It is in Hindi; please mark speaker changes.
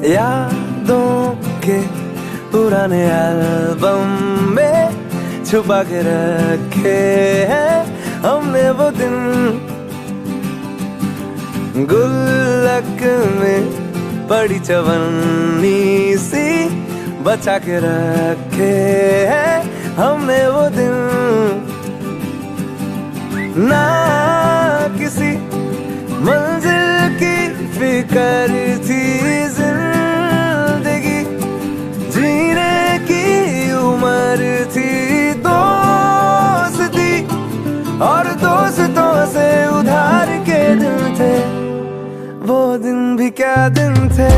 Speaker 1: यादों के पुराने एल्बम में छुपा के रखे हैं हमने वो दिन, गुल्लक में पड़ी चवन्नी सी बचा के रखे हैं हमने वो दिन। ना किसी मंजिल की फिक्र थी, जिंदगी जीने की उम्र थी, दोस्ती और दोस्तों से उधार के दिन थे, वो दिन भी क्या दिन थे।